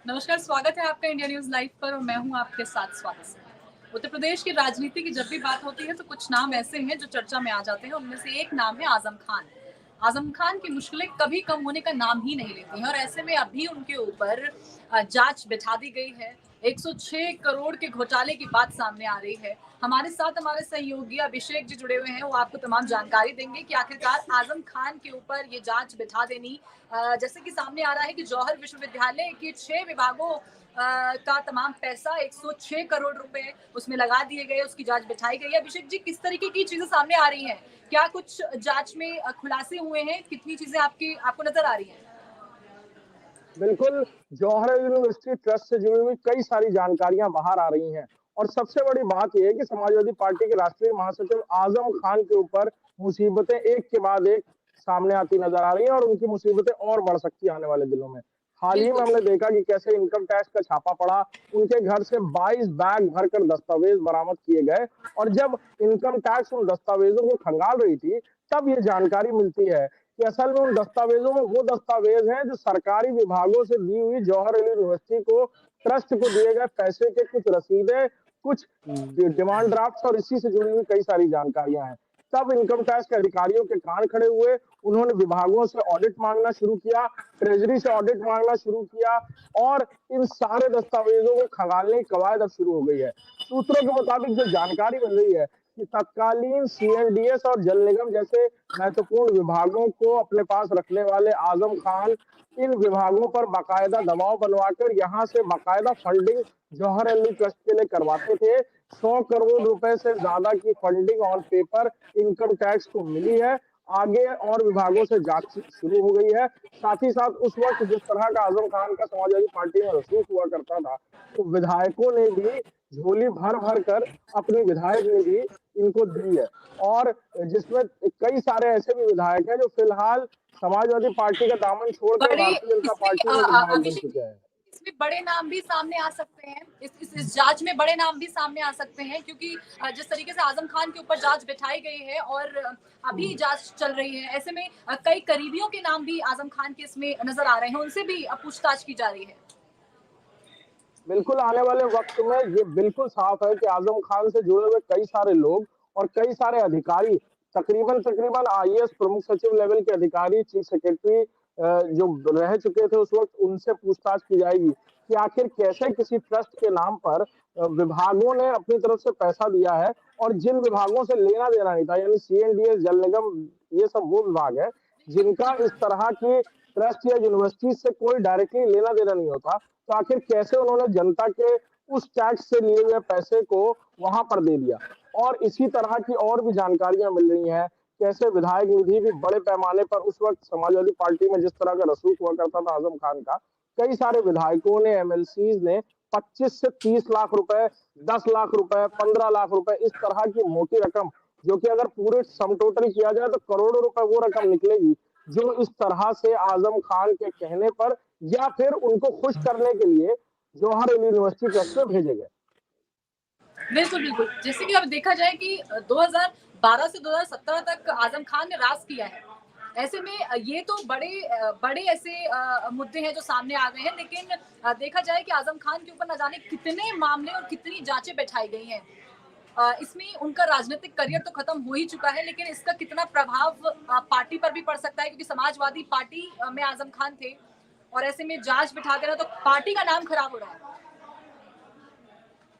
नमस्कार, स्वागत है आपका इंडिया न्यूज़ लाइव पर और मैं हूं आपके साथ स्वागत से। उत्तर प्रदेश की राजनीति की जब भी बात होती है तो कुछ नाम ऐसे हैं जो चर्चा में आ जाते हैं। उनमें से एक नाम है आजम खान। आजम खान की मुश्किलें कभी कम होने का नाम ही नहीं लेती हैं और ऐसे में अभी उनके ऊपर जांच बिठा दी गई है। 106 करोड़ के घोटाले की बात सामने आ रही है। हमारे साथ हमारे सहयोगी अभिषेक जी जुड़े हुए हैं, वो आपको तमाम जानकारी देंगे कि आखिरकार आजम खान के ऊपर ये जांच बिठा देनी, जैसे कि सामने आ रहा है कि जौहर विश्वविद्यालय के 6 विभागों का तमाम पैसा 106 करोड़ रुपए उसमें लगा दिए गए, उसकी जांच बिठाई गई है। अभिषेक जी, किस तरीके की चीजें सामने आ रही हैं? क्या कुछ जांच में खुलासे हुए हैं? कितनी चीजें आपको नजर आ रही हैं? बिल्कुल, जौहर यूनिवर्सिटी ट्रस्ट से जुड़ी हुई कई सारी जानकारियाँ बाहर आ रही हैं और सबसे बड़ी बात ये है कि समाजवादी पार्टी के राष्ट्रीय महासचिव आज़म खान के ऊपर मुसीबतें एक के बाद एक सामने आती नज़र आ रही हैं और उनकी मुसीबतें और बढ़ सकती हैं आने वाले दिनों में। हाल ही में बिल्कुल। हमने देखा कि कैसे इनकम टैक्स का छापा पड़ा, उनके घर से 22 बैग भरकर दस्तावेज़ बरामद किए गए और जब इनकम टैक्स उन दस्तावेज़ों को खंगाल रही थी, तब ये जानकारी मिलती है कि असल में उन दस्तावेजों में वो दस्तावेज हैं जो सरकारी विभागों से दी हुई जौहर अली यूनिवर्सिटी को ट्रस्ट को दिए गए पैसे के कुछ रसीदें, कुछ डिमांड ड्राफ्ट्स और इसी से जुड़ी हुई कई सारी जानकारियां हैं। तब इनकम टैक्स के अधिकारियों के कान खड़े हुए, उन्होंने विभागों से ऑडिट मांगना शुरू किया, ट्रेजरी से ऑडिट मांगना शुरू किया और इन सारे दस्तावेजों को खंगालने की कवायद अब शुरू हो गई है। सूत्रों के मुताबिक जो जानकारी मिल रही है कि तत्कालीन सीएनडीएस और जल निगम जैसे महत्वपूर्ण विभागों को अपने पास रखने वाले आजम खान इन विभागों पर बाकायदा दबाव बनवाकर यहाँ से बाकायदा फंडिंग जौहर अली ट्रस्ट के लिए करवाते थे। 100 करोड़ रुपए से ज्यादा की funding on paper income tax को मिली है। आगे और विभागों से जांच शुरू हो गई है। साथ ही साथ उस वक्त जिस तरह का आजम खान का समाजवादी पार्टी में रसूख हुआ करता था, तो विधायकों ने भी झोली भर भर कर अपनी विधायक निधि इनको दी है और जिसमें कई सारे ऐसे भी विधायक हैं जो फिलहाल समाजवादी पार्टी का दामन छोड़कर बड़े भारतीय जनता इसमें पार्टी में विधायक बन अभिषेक चुके जी, हैं। इसमें बड़े नाम भी सामने आ सकते हैं। इस जांच में बड़े नाम भी सामने आ सकते हैं क्योंकि जिस तरीके से आजम खान के ऊपर जांच बिठाई गई है और अभी जांच चल रही है, ऐसे में कई करीबियों के नाम भी आजम खान के इसमें नजर आ रहे हैं, उनसे भी पूछताछ की जा रही है। बिल्कुल आने वाले वक्त में ये बिल्कुल साफ है कि आजम खान से जुड़े हुए कई सारे लोग और कई सारे अधिकारी, तकरीबन तकरीबन आईएएस प्रमुख सचिव लेवल के अधिकारी, चीफ सेक्रेटरी जो रह चुके थे उस वक्त, उनसे पूछताछ की जाएगी कि आखिर कैसे किसी ट्रस्ट के नाम पर विभागों ने अपनी तरफ से पैसा दिया है और जिन विभागों से लेना देना नहीं था, यानी सीएनडीएस, जल निगम, ये सब वो विभाग है जिनका इस तरह की ट्रस्ट या यूनिवर्सिटी से कोई डायरेक्टली लेना देना नहीं होता, तो आखिर कैसे उन्होंने जनता के उस टैक्स से लिए हुए पैसे को वहां पर दे दिया। और इसी तरह की और भी जानकारियां मिल रही हैं, कैसे विधायक निधि भी बड़े पैमाने पर उस वक्त समाजवादी पार्टी में जिस तरह का रसूख हुआ करता था आजम खान का, कई सारे विधायकों ने, एमएलसीज ने 25 से 30 लाख रुपए, 10 लाख रुपए, 15 लाख रुपए, इस तरह की मोटी रकम, जो कि अगर पूरे सम टोटल किया जाए तो करोड़ों रुपए वो रकम निकलेगी, जो इस तरह से आजम खान के कहने पर या फिर उनको खुश करने के लिए जौहर यूनिवर्सिटी ट्रस्ट में भेजे गए। बिल्कुल, बिल्कुल। जैसे कि अब देखा जाए कि 2012 से 2017 तक आज़म खान ने राज किया है। ऐसे में ये तो बड़े ऐसे मुद्दे हैं जो सामने आ गए हैं, लेकिन देखा जाए कि आज़म खान के ऊपर न जाने कितने मामले और कितनी जाँचें बैठाई गई हैं। इसमें उनका राजनीतिक करियर तो खत्म हो ही चुका है, लेकिन इसका कितना प्रभाव पार्टी पर भी पड़ सकता है क्योंकि समाजवादी पार्टी में आज़म खान थे और ऐसे में जाँच बिठा देना तो पार्टी का नाम खराब हो रहा है।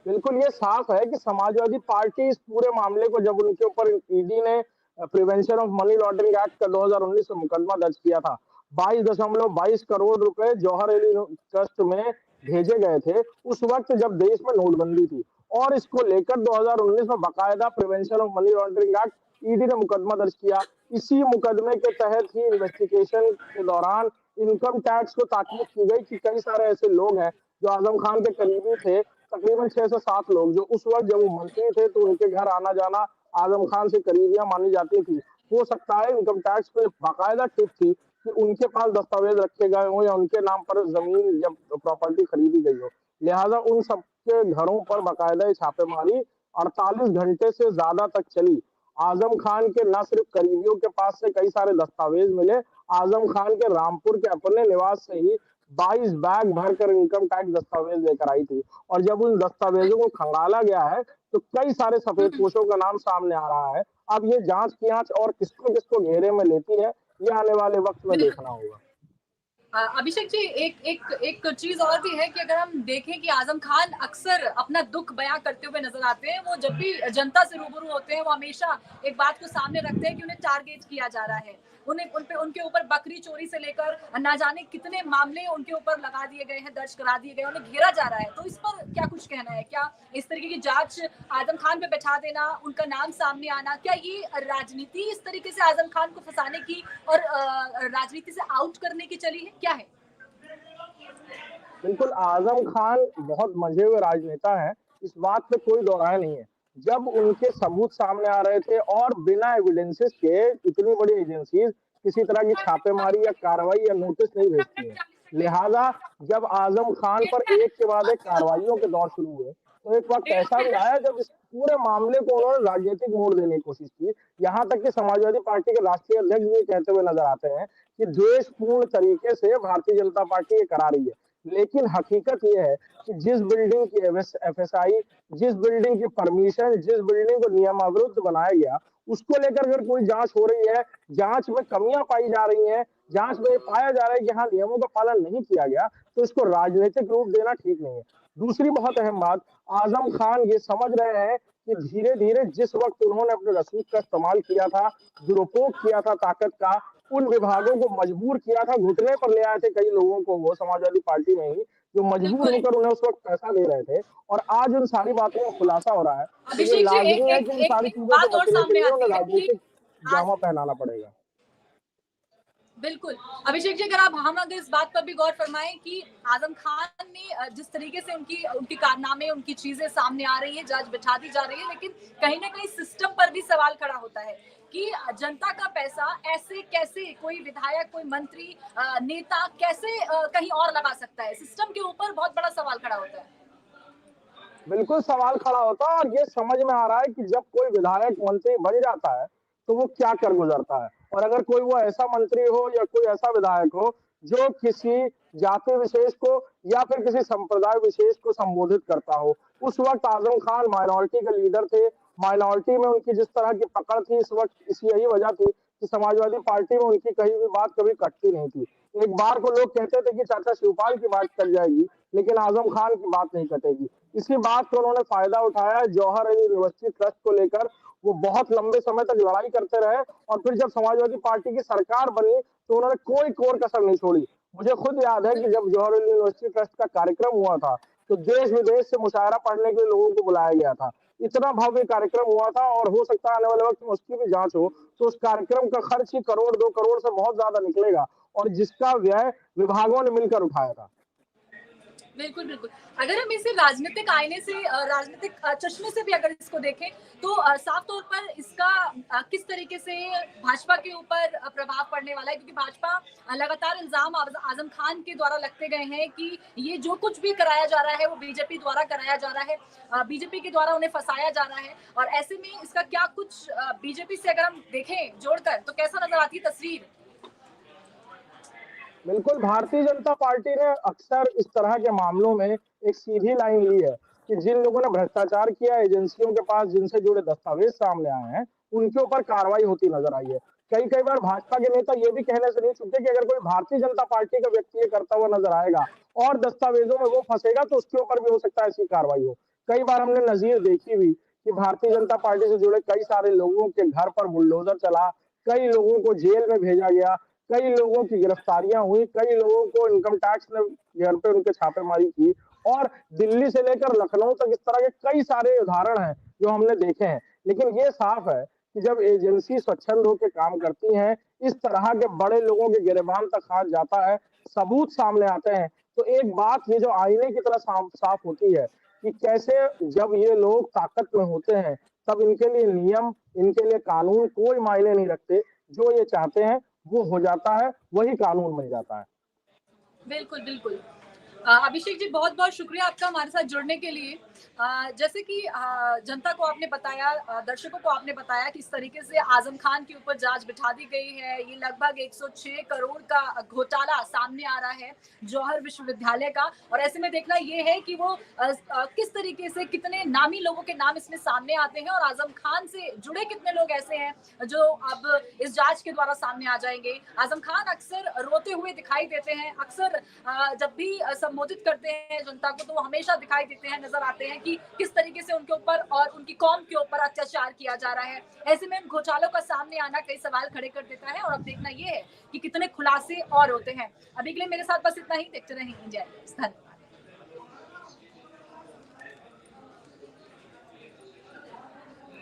बिल्कुल, ये साफ है कि समाजवादी पार्टी इस पूरे मामले को, जब उनके ऊपर ईडी ने prevention of money laundering act का 2019 में मुकदमा दर्ज किया था, 22.22 करोड़ रुपए जौहर अली ट्रस्ट में भेजे गए थे उस वक्त जब देश में नोटबंदी थी और इसको लेकर 2019 में बाकायदा prevention of money laundering act ED ने मुकदमा दर्ज किया। इसी मुकदमे के तहत ही इन्वेस्टिगेशन के दौरान इनकम टैक्स को ताकीद की गई कि कई सारे ऐसे लोग हैं जो आजम खान के करीबी थे, तकरीबन 6 से 7 लोग, जो उस वक्त जब वो मंत्री थे तो उनके घर आना जाना आजम खान से करीबियां मानी जाती थी। हो सकता है इनकम टैक्स पे बाकायदा टिप थी कि उनके पास दस्तावेज रखे गए हों या उनके नाम पर जमीन या प्रॉपर्टी खरीदी गई हो, लिहाजा उन सबके घरों पर बाकायदा छापेमारी 48 घंटे से ज्यादा तक चली। आजम खान के न सिर्फ करीबियों के पास से कई सारे दस्तावेज मिले, आजम खान के रामपुर के अपने निवास से ही 22 बैग भरकर इनकम टैक्स दस्तावेज लेकर आई थी। और जब उन दस्तावेजों को खंगाला गया है तो कई सारे सफेदपोशों का नाम सामने आ रहा है। अब ये जांच की आंच और किसको किसको घेरे में लेती है, ये आने वाले वक्त में बिल्कुल। देखना होगा। अभिषेक जी, एक एक एक चीज और भी है कि अगर हम देखें कि आजम खान अक्सर अपना दुख बयां करते हुए नजर आते हैं। वो जब भी जनता से रूबरू होते हैं वो हमेशा एक बात को सामने रखते हैं कि उन्हें टारगेट किया जा रहा है। उन्हें उनके ऊपर बकरी चोरी से लेकर ना जाने कितने मामले उनके ऊपर लगा दिए गए हैं, दर्ज करा दिए गए, उन्हें घेरा जा रहा है। तो इस पर क्या कुछ कहना है? क्या इस तरीके की जांच आजम खान पे बैठा देना, उनका नाम सामने आना, क्या ये राजनीति इस तरीके से आजम खान को फंसाने की और राजनीति से आउट करने की चली है, क्या है? बिल्कुल, आजम खान बहुत मंझे हुए राजनेता हैं, इस बात पे कोई दो राय नहीं है। जब उनके सबूत सामने आ रहे थे और बिना एविडेंसेस के इतनी बड़ी एजेंसीज किसी तरह की छापेमारी या कार्रवाई या नोटिस नहीं भेजती हैं। लिहाजा जब आजम खान पर एक के बाद एक कार्रवाइयों के दौर शुरू हुए, तो एक वक्त ऐसा भी आया जब इस पूरे मामले को उन्होंने राजनीतिक मोड़ देने की कोशिश की। यहाँ तक कि समाजवादी पार्टी के राष्ट्रीय अध्यक्ष भी कहते हुए नजर आते हैं कि द्वेषपूर्ण तरीके से भारतीय जनता पार्टी ये करा रही है। लेकिन हकीकत ये है कि जिस बिल्डिंग की एफएसआई, जिस बिल्डिंग की परमिशन, जिस बिल्डिंग को नियमाविरुद्ध बनाया गया, उसको लेकर अगर कोई जांच हो रही है, जांच में कमियां पाई जा रही हैं, जांच में पाया जा रहा है कि हाँ नियमों का पालन नहीं किया गया, तो इसको राजनीतिक रूप देना ठीक नहीं है। दूसरी बहुत अहम बात, आजम खान ये समझ रहे हैं कि धीरे धीरे जिस वक्त उन्होंने अपने रसूख का इस्तेमाल किया था, दुरुपयोग किया था ताकत का, उन विभागों को मजबूर किया था, घुटने पर ले आए थे कई लोगों को वो समाजवादी पार्टी में ही, जो मजबूर बिल्कुल। होकर उन्हें उस वक्त पैसा दे रहे थे। और आज उन सारी बातों का खुलासा हो रहा है, तो ये अभिषेक जी, लाजमी एक है एक कि इन एक सारी एक चीजों से बात और बचने के सामने लिए उन्हें आती है कि राजनीतिक आज जामा पहनाना पड़ेगा। बिल्कुल। अभिषेक जी, अगर हम अगर इस बात पर भी गौर फरमाएं कि आजम खान ने जिस तरीके से उनकी उनकी कारनामे, उनकी चीजें सामने आ रही है, जांच बिठा दी जा रही है, लेकिन कहीं ना कहीं सिस्टम पर भी सवाल खड़ा होता है कि जनता का पैसा ऐसे कैसे कोई विधायक, कोई मंत्री, नेता कैसे कहीं और लगा सकता है? सिस्टम के ऊपर बहुत बड़ा सवाल खड़ा होता है। बिल्कुल सवाल खड़ा होता है और ये समझ में आ रहा है कि जब कोई विधायक मंत्री बन जाता है तो वो क्या कर गुजरता है। और अगर कोई वो ऐसा मंत्री हो या कोई ऐसा विधायक हो जो किसी जाति विशेष को या फिर किसी संप्रदाय विशेष को संबोधित करता हो, उस वक्त आजम खान माइनॉरिटी के लीडर थे। माइनॉरिटी में उनकी जिस तरह की पकड़ थी, इस वक्त इसी यही वजह थी कि समाजवादी पार्टी में उनकी कही हुई बात कभी कटती नहीं थी। एक बार को लोग कहते थे कि चाचा शिवपाल की बात कट जाएगी, लेकिन आजम खान की बात नहीं कटेगी। इसी बात का उन्होंने फायदा उठाया। जौहर अली यूनिवर्सिटी ट्रस्ट को लेकर वो बहुत लंबे समय तक लड़ाई करते रहे और फिर जब समाजवादी पार्टी की सरकार बनी तो उन्होंने कोई कोर कसर नहीं छोड़ी। मुझे खुद याद है कि जब जौहर अली यूनिवर्सिटी ट्रस्ट का कार्यक्रम हुआ था तो देश विदेश से मुशायरा पढ़ने के लिए लोगों को बुलाया गया था। इतना भव्य कार्यक्रम हुआ था और हो सकता है आने वाले वक्त में उसकी भी जांच हो तो उस कार्यक्रम का खर्च ही करोड़ 2 करोड़ से बहुत ज्यादा निकलेगा और जिसका व्यय विभागों ने मिलकर उठाया था। बिल्कुल, बिल्कुल। अगर हम इसे राजनीतिक आईने से, राजनीतिक चश्मे से भी अगर इसको देखें, तो साफ तौर पर इसका किस तरीके से भाजपा के ऊपर प्रभाव पड़ने वाला है, क्योंकि भाजपा लगातार इल्ज़ाम आज़म खान के द्वारा लगते गए हैं कि ये जो कुछ भी कराया जा रहा है, वो बीजेपी द्वारा कराया जा रहा है, बीजेपी के द्वारा उन्हें फँसाया जा रहा है। और ऐसे में इसका क्या कुछ बीजेपी से अगर हम देखें जोड़कर, तो कैसा नज़र आती है तस्वीर? बिल्कुल, भारतीय जनता पार्टी ने अक्सर इस तरह के मामलों में एक सीधी लाइन ली है कि जिन लोगों ने भ्रष्टाचार किया, एजेंसियों के पास जिनसे जुड़े दस्तावेज सामने आए हैं, उनके ऊपर कार्रवाई होती नजर आई है। कई कई बार भाजपा के नेता ये भी कहने से नहीं चूके कि अगर कोई भारतीय जनता पार्टी का व्यक्ति ये करता हुआ नजर आएगा और दस्तावेजों में वो फंसेगा तो उसके ऊपर भी हो सकता है ऐसी कार्रवाई हो। कई बार हमने नजीर देखी हुई कि भारतीय जनता पार्टी से जुड़े कई सारे लोगों के घर पर बुलडोजर चला, कई लोगों को जेल में भेजा गया, कई लोगों की गिरफ्तारियां हुई, कई लोगों को इनकम टैक्स ने घर पे उनके छापेमारी की और दिल्ली से लेकर लखनऊ तक इस तरह के कई सारे उदाहरण हैं जो हमने देखे हैं। लेकिन ये साफ है कि जब एजेंसी स्वच्छंद होकर काम करती हैं, इस तरह के बड़े लोगों के गिरबान तक हाथ जाता है, सबूत सामने आते हैं, तो एक बात ये जो आईने की तरह साफ साफ होती है कि कैसे जब ये लोग ताकत में होते हैं तब इनके लिए नियम, इनके लिए कानून कोई मायने नहीं रखते। जो ये चाहते हैं वो हो जाता है, वही कानून बन जाता है। बिल्कुल, बिल्कुल। अभिषेक जी, बहुत-बहुत शुक्रिया आपका हमारे साथ जुड़ने के लिए। जैसे कि जनता को आपने बताया, दर्शकों को आपने बताया कि इस तरीके से आजम खान के ऊपर जांच बिठा दी गई है। ये लगभग 106 करोड़ का घोटाला सामने आ रहा है जौहर विश्वविद्यालय का, और ऐसे में देखना ये है कि वो किस तरीके से कितने नामी लोगों के नाम इसमें सामने आते हैं और आजम खान से जुड़े कितने लोग ऐसे हैं जो अब इस जांच के द्वारा सामने आ जाएंगे। आजम खान अक्सर रोते हुए दिखाई देते हैं, अक्सर जब भी संबोधित करते हैं जनता को तो वो हमेशा दिखाई देते हैं, नजर आते हैं कि किस तरीके से उनके ऊपर और उनकी कौम के ऊपर अत्याचार किया जा रहा है। ऐसे में इन घोटालों का सामने आना कई सवाल खड़े कर देता है और अब देखना ये है कि कितने खुलासे और होते हैं। अभी के लिए मेरे साथ बस इतना ही, देखते रहें इंडिया न्यूज़। धन्यवाद।